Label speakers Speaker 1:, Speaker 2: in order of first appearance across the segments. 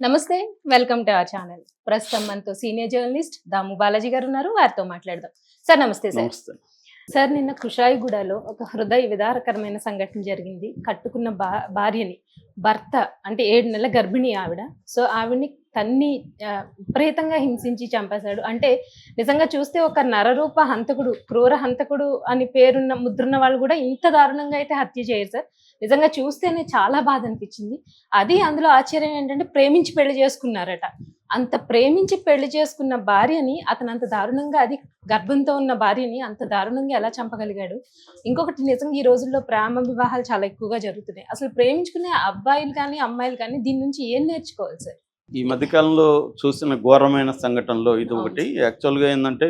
Speaker 1: నమస్తే. Welcome to our channel. ప్రస్తుతం మనతో సీనియర్ జర్నలిస్ట్ దాము బాలాజీ గారు ఉన్నారు. వారితో మాట్లాడదాం. సార్ నమస్తే సార్.
Speaker 2: నమస్తే.
Speaker 1: సార్ నిన్న కుషాయిగూడలో ఒక హృదయ విదారకరమైన సంఘటన జరిగింది. కట్టుకున్న భార్యని భర్త అంటే 7 నెలల గర్భిణి ఆవిడ. సో ఆవిడని తన్ని విపరీతంగా హింసించి చంపేశాడు. అంటే నిజంగా చూస్తే ఒక నరరూప హంతకుడు, క్రూర హంతకుడు అని పేరున్న ముద్రున్న వాళ్ళు కూడా ఇంత దారుణంగా అయితే హత్య చేయరు సార్. నిజంగా చూస్తేనే చాలా బాధ అనిపించింది. అది అందులో ఆశ్చర్యం ఏంటంటే ప్రేమించి పెళ్లి చేసుకున్నారట. అంత ప్రేమించి పెళ్లి చేసుకున్న భార్యని అతను అంత దారుణంగా, అది గర్భంతో ఉన్న భార్యని అంత దారుణంగా ఎలా చంపగలిగాడు? ఇంకొకటి, నిజంగా ఈ రోజుల్లో ప్రేమ వివాహాలు చాలా ఎక్కువగా జరుగుతున్నాయి. అసలు ప్రేమించుకునే అబ్బాయిలు కానీ అమ్మాయిలు కానీ దీని నుంచి ఏం నేర్చుకోవాలి సార్?
Speaker 2: ఈ మధ్యకాలంలో చూసిన ఘోరమైన సంఘటనలో ఇది ఒకటి. యాక్చువల్గా ఏంటంటే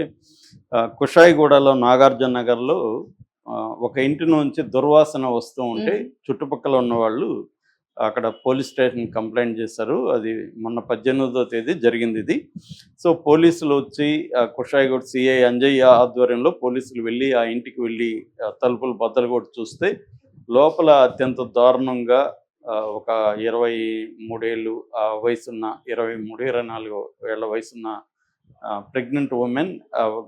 Speaker 2: కుషాయిగూడలో నాగార్జున నగర్లో ఒక ఇంటి నుంచి దుర్వాసన వస్తూ ఉంటే చుట్టుపక్కల ఉన్న వాళ్ళు అక్కడ పోలీస్ స్టేషన్ కంప్లైంట్ చేశారు. అది మొన్న 18వ తేదీ జరిగింది ఇది. సో పోలీసులు వచ్చి కుషాయిగూడ సిఐ అంజయ్య ఆధ్వర్యంలో పోలీసులు వెళ్ళి ఆ ఇంటికి వెళ్ళి తలుపులు బద్దలు కొట్టి చూస్తే లోపల అత్యంత దారుణంగా ఒక 23 ఏళ్ళు వయసున్న 23, 24 ఏళ్ల వయసున్న ప్రెగ్నెంట్ ఉమెన్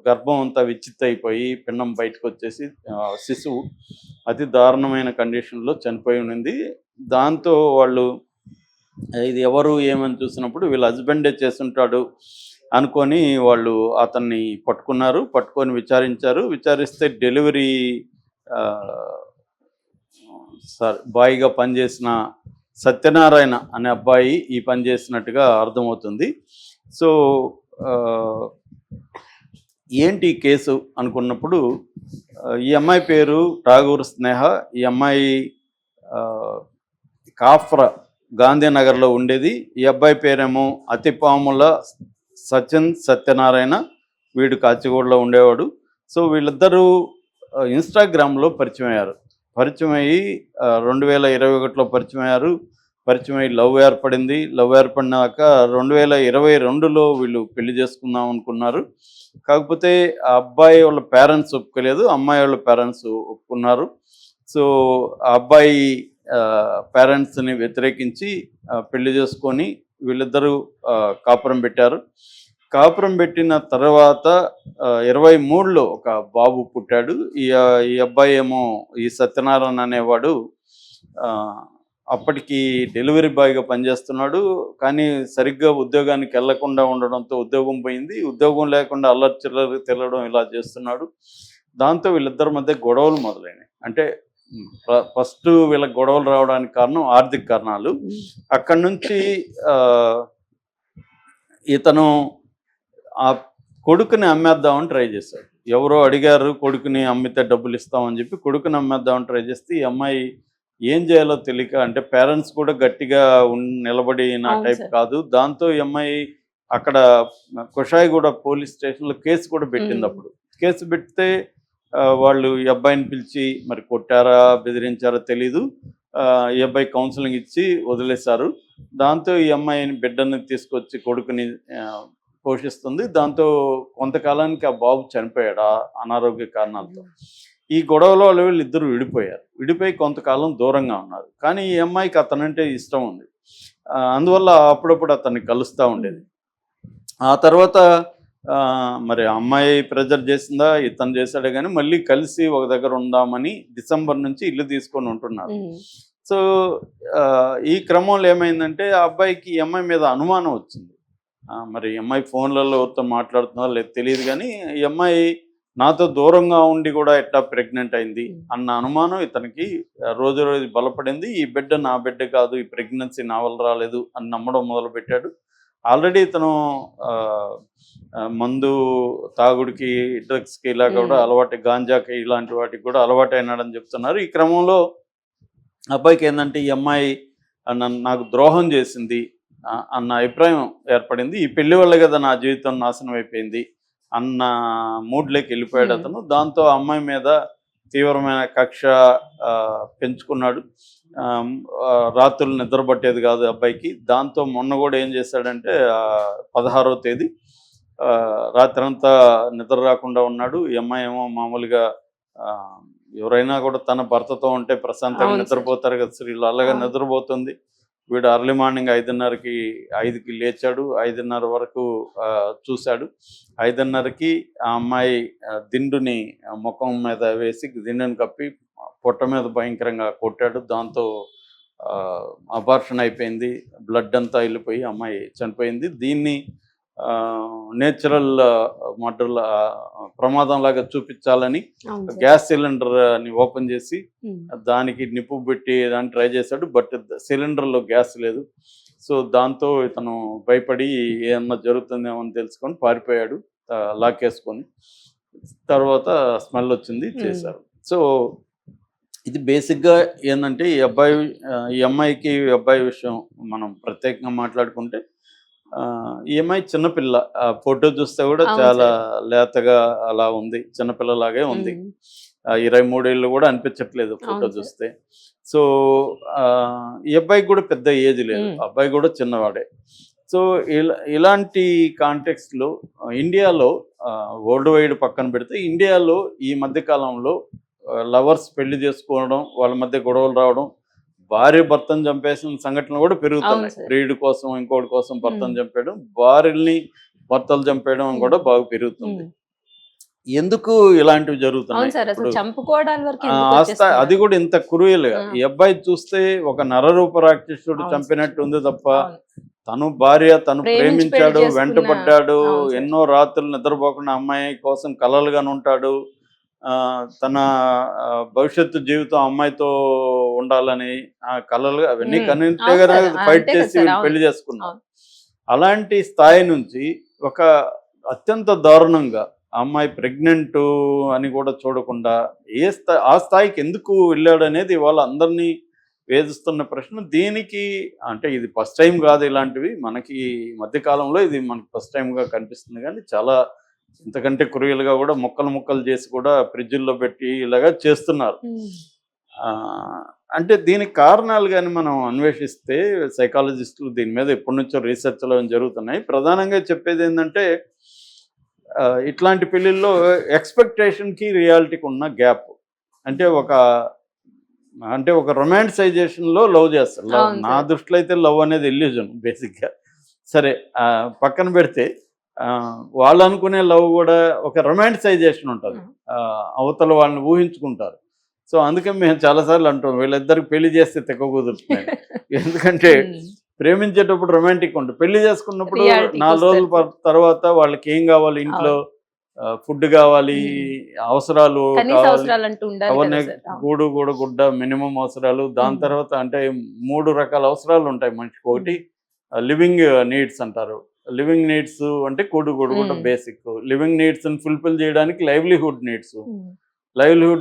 Speaker 2: గర్భం అంతా విచ్చిత్తైపోయి పిండం బయటకు వచ్చేసి శిశువు అతి దారుణమైన కండిషన్లో చనిపోయి ఉన్నింది. దాంతో వాళ్ళు ఇది ఎవరు ఏమని చూసినప్పుడు వీళ్ళ హస్బెండే చేస్తుంటాడు అనుకొని వాళ్ళు అతన్ని పట్టుకొని విచారించారు. విచారిస్తే డెలివరీ బాయ్గా పనిచేసిన సత్యనారాయణ అనే అబ్బాయి ఈ పని చేసినట్టుగా అర్థమవుతుంది. సో ఏంటి కేసు అనుకున్నప్పుడు ఈ అమ్మాయి పేరు ఠాగూర్ స్నేహ. ఈ అమ్మాయి కాఫ్రా గాంధీనగర్లో ఉండేది. ఈ అబ్బాయి పేరేమో అతిపాముల సత్యనారాయణ. వీడు కాచిగూడలో ఉండేవాడు. సో వీళ్ళిద్దరూ ఇన్స్టాగ్రామ్లో పరిచయం అయ్యి 2021లో పరిచయం అయ్యి లవ్ ఏర్పడింది. లవ్ ఏర్పడినాక 2022లో వీళ్ళు పెళ్లి చేసుకుందాం అనుకున్నారు. కాకపోతే ఆ అబ్బాయి వాళ్ళ పేరెంట్స్ ఒప్పుకోలేదు, అమ్మాయి వాళ్ళ పేరెంట్స్ ఒప్పుకున్నారు. సో ఆ అబ్బాయి పేరెంట్స్ని వ్యతిరేకించి పెళ్లి చేసుకొని వీళ్ళిద్దరూ కాపురం పెట్టారు. కాపురం పెట్టిన తర్వాత 23లో ఒక బాబు పుట్టాడు. ఈ అబ్బాయి ఏమో ఈ సత్యనారాయణ అనేవాడు అప్పటికి డెలివరీ బాయ్గా పనిచేస్తున్నాడు. కానీ సరిగ్గా ఉద్యోగానికి వెళ్లకుండా ఉండడంతో ఉద్యోగం పోయింది. ఉద్యోగం లేకుండా అల్లరి చిల్లరి తిరగడం ఇలా చేస్తున్నాడు. దాంతో వీళ్ళిద్దరి మధ్య గొడవలు మొదలైనాయి. అంటే ఫస్ట్ వీళ్ళకి గొడవలు రావడానికి కారణం ఆర్థిక కారణాలు. అక్కడి నుంచి ఇతను ఆ కొడుకుని అమ్మేద్దామని ట్రై చేశాడు. ఎవరో అడిగారు కొడుకుని అమ్మితే డబ్బులు ఇస్తామని చెప్పి కొడుకుని అమ్మేద్దామని ట్రై చేస్తే ఈ అమ్మాయి ఏం చేయాలో తెలియక, అంటే పేరెంట్స్ కూడా గట్టిగా నిలబడిన టైప్ కాదు. దాంతో ఈ అమ్మాయి అక్కడ కుషాయిగూడ పోలీస్ స్టేషన్లో కేసు కూడా పెట్టింది. అప్పుడు కేసు పెడితే వాళ్ళు ఈ అబ్బాయిని పిలిచి మరి కొట్టారా బెదిరించారా తెలీదు. ఈ అబ్బాయి కౌన్సిలింగ్ ఇచ్చి వదిలేశారు. దాంతో ఈ అమ్మాయిని బిడ్డని తీసుకొచ్చి కొడుకుని పోషిస్తుంది. దాంతో కొంతకాలానికి ఆ బాబు చనిపోయాడు అనారోగ్య కారణాలతో. ఈ గొడవలో వీళ్ళిద్దరూ విడిపోయి కొంతకాలం దూరంగా ఉన్నారు. కానీ ఈ అమ్మాయికి అతనంటే ఇష్టం ఉంది. అందువల్ల అప్పుడప్పుడు అతన్ని కలుస్తూ ఉండేది. ఆ తర్వాత మరి అమ్మాయి ప్రెజర్ చేసిందా ఇతను చేశాడే కానీ మళ్ళీ కలిసి ఒక దగ్గర ఉందామని డిసెంబర్ నుంచి ఇల్లు తీసుకొని ఉంటున్నారు. సో ఈ క్రమంలో ఏమైందంటే ఆ అబ్బాయికి ఈ అమ్మాయి మీద అనుమానం వచ్చింది. మరి ఈ అమ్మాయి ఫోన్లలో ఎవరితో మాట్లాడుతుందో లేదు తెలియదు, కానీ ఈ అమ్మాయి నాతో దూరంగా ఉండి కూడా ఎట్లా ప్రెగ్నెంట్ అయింది అన్న అనుమానం ఇతనికి రోజు రోజు బలపడింది. ఈ బిడ్డ నా బిడ్డ కాదు, ఈ ప్రెగ్నెన్సీ నా వల్ల రాలేదు అని నమ్మడం మొదలుపెట్టాడు. ఆల్రెడీ ఇతను మందు తాగుడికి, డ్రగ్స్కి ఇలా కూడా అలవాటు, గాంజాకి ఇలాంటి వాటికి కూడా అలవాటు అయినాడని చెప్తున్నారు. ఈ క్రమంలో అబ్బాయికి ఏంటంటే ఈ అమ్మాయి నాకు ద్రోహం చేసింది అన్న అభిప్రాయం ఏర్పడింది. ఈ పెళ్లి వల్ల కదా నా జీవితం నాశనం అయిపోయింది అన్న మూడ్లోకి వెళ్ళిపోయాడు అతను. దాంతో అమ్మాయి మీద తీవ్రమైన కక్ష పెంచుకున్నాడు. రాత్రులు నిద్రపట్టేది కాదు అబ్బాయికి. దాంతో మొన్న కూడా ఏం చేశాడంటే 16వ తేదీ రాత్రంతా నిద్ర రాకుండా ఉన్నాడు. ఈ అమ్మాయి ఏమో మామూలుగా ఎవరైనా కూడా తన భర్తతో ఉంటే ప్రశాంతంగా నిద్రపోతారు కదా స్త్రీలు, అలాగా నిద్రపోతుంది. వీడు అర్లీ మార్నింగ్ 5:30కి లేచాడు. 5:30 వరకు చూశాడు. 5:30కి ఆ అమ్మాయి దిండుని ముఖం మీద వేసి దిండుని కప్పి పొట్ట మీద భయంకరంగా కొట్టాడు. దాంతో అబార్షన్ అయిపోయింది. బ్లడ్ అంతా వెళ్ళిపోయి అమ్మాయి చనిపోయింది. దీన్ని నేచురల్ మర్డర్ ప్రమాదంలాగా చూపించాలని గ్యాస్ సిలిండర్ని ఓపెన్ చేసి దానికి నిప్పు పెట్టి దాన్ని ట్రై చేశాడు. బట్ సిలిండర్లో గ్యాస్ లేదు. సో దాంతో ఇతను భయపడి ఏమన్నా జరుగుతుందేమో అని తెలుసుకొని పారిపోయాడు లాకేసుకొని. తర్వాత స్మెల్ వచ్చింది, చేశారు. సో ఇది బేసిక్గా ఏంటంటే ఈ అమ్మాయికి అబ్బాయి విషయం మనం ప్రత్యేకంగా మాట్లాడుకుంటే ఈ అమ్మాయి చిన్నపిల్ల. ఫోటో చూస్తే కూడా చాలా లేతగా అలా ఉంది, చిన్నపిల్లలాగే ఉంది. 23 ఏళ్ళు కూడా అనిపించట్లేదు ఫోటో చూస్తే. సో ఈ అబ్బాయికి కూడా పెద్ద ఏజ్ లేదు, అబ్బాయి కూడా చిన్నవాడే. సో ఇలాంటి కాంటెక్స్ట్లో ఇండియాలో వరల్డ్ వైడ్ పక్కన పెడితే ఇండియాలో ఈ మధ్యకాలంలో లవర్స్ పెళ్లి చేసుకోవడం, వాళ్ళ మధ్య గొడవలు రావడం, భార్య భర్తను చంపేసిన సంఘటనలు కూడా పెరుగుతున్నాయి. ప్రియుడి కోసం ఇంకోటి కోసం భర్తను చంపేయడం, భార్యల్ని భర్తలు చంపేయడం కూడా బాగా పెరుగుతుంది. ఎందుకు ఇలాంటివి జరుగుతున్నాయి? అది కూడా ఇంత క్రూయల్గా. ఈ అబ్బాయి చూస్తే ఒక నరరూప రాక్షసుడు చంపినట్టు ఉంది తప్ప తను ప్రేమించాడు, వెంటపడ్డాడు, ఎన్నో రాత్రులు నిద్రపోకుండా అమ్మాయి కోసం కలలుగానే ఉంటాడు. తన భవిష్యత్తు జీవితం అమ్మాయితో ఉండాలని ఆ కలలు అవన్నీ కనింటే కదా ఫైట్ చేసి పెళ్లి చేసుకున్నాం. అలాంటి స్థాయి నుంచి ఒక అత్యంత దారుణంగా అమ్మాయి ప్రెగ్నెంట్ అని కూడా చూడకుండా ఆ స్థాయికి ఎందుకు వెళ్ళాడు అనేది ఇవాళ అందరినీ వేధిస్తున్న ప్రశ్న. దీనికి అంటే ఇది ఫస్ట్ టైం కాదు, ఇలాంటివి మనకి మధ్యకాలంలో ఇది మనకి ఫస్ట్ టైంగా కనిపిస్తుంది. కానీ చాలా ఇంతకంటే క్రూయల్గా కూడా ముక్కలు చేసి కూడా ఫ్రిడ్జ్ల్లో పెట్టి ఇలాగా చేస్తున్నారు. అంటే దీనికి కారణాలు కానీ మనం అన్వేషిస్తే సైకాలజిస్టులు దీని మీద ఎప్పటి నుంచో రీసెర్చ్లు జరుగుతున్నాయి. ప్రధానంగా చెప్పేది ఏంటంటే ఇట్లాంటి పెళ్ళిళ్ళలో ఎక్స్పెక్టేషన్కి రియాలిటీకి ఉన్న గ్యాప్. అంటే ఒక రొమాంటిసైజేషన్లో లవ్ చేస్తారు. నా దృష్టిలో అయితే లవ్ అనేది ఇల్యూజన్ బేసిక్గా. సరే పక్కన పెడితే వాళ్ళు అనుకునే లవ్ కూడా ఒక రొమాంటిసైజేషన్ ఉంటుంది. అవతల వాళ్ళని ఊహించుకుంటారు. సో అందుకే మేము చాలాసార్లు అంటాం వీళ్ళిద్దరికి పెళ్లి చేస్తే తెక్క కుదురుతున్నాయి. ఎందుకంటే ప్రేమించేటప్పుడు రొమాంటిక్ ఉంటుంది, పెళ్లి చేసుకున్నప్పుడు 4 రోజుల తర్వాత వాళ్ళకి ఏం కావాలి, ఇంట్లో ఫుడ్ కావాలి, అవసరాలు కావాలి, గూడు కూడా గుడ్డ మినిమం అవసరాలు. దాని తర్వాత అంటే 3 రకాల అవసరాలు ఉంటాయి మనిషికి. ఒకటి లివింగ్ నీడ్స్ అంటారు. లివింగ్ నీడ్స్ అంటే కూడు కూడా బేసిక్. లివింగ్ నీడ్స్ ఫుల్ఫిల్ చేయడానికి లైవ్లీహుడ్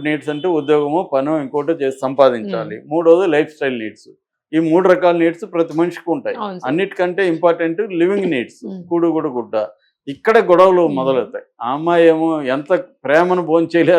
Speaker 2: నీడ్స్ అంటే ఉద్యోగము, పనో ఇంకోటో చేసి సంపాదించాలి. 3వది లైఫ్ స్టైల్ నీడ్స్. ఈ 3 రకాల నీడ్స్ ప్రతి మనిషికి ఉంటాయి. అన్నిటికంటే ఇంపార్టెంట్ లివింగ్ నీడ్స్, కూడు గుడ్డ. ఇక్కడ గొడవలు మొదలవుతాయి. ఆ అమ్మాయి ఏమో ఎంత ప్రేమను భోంచేయలే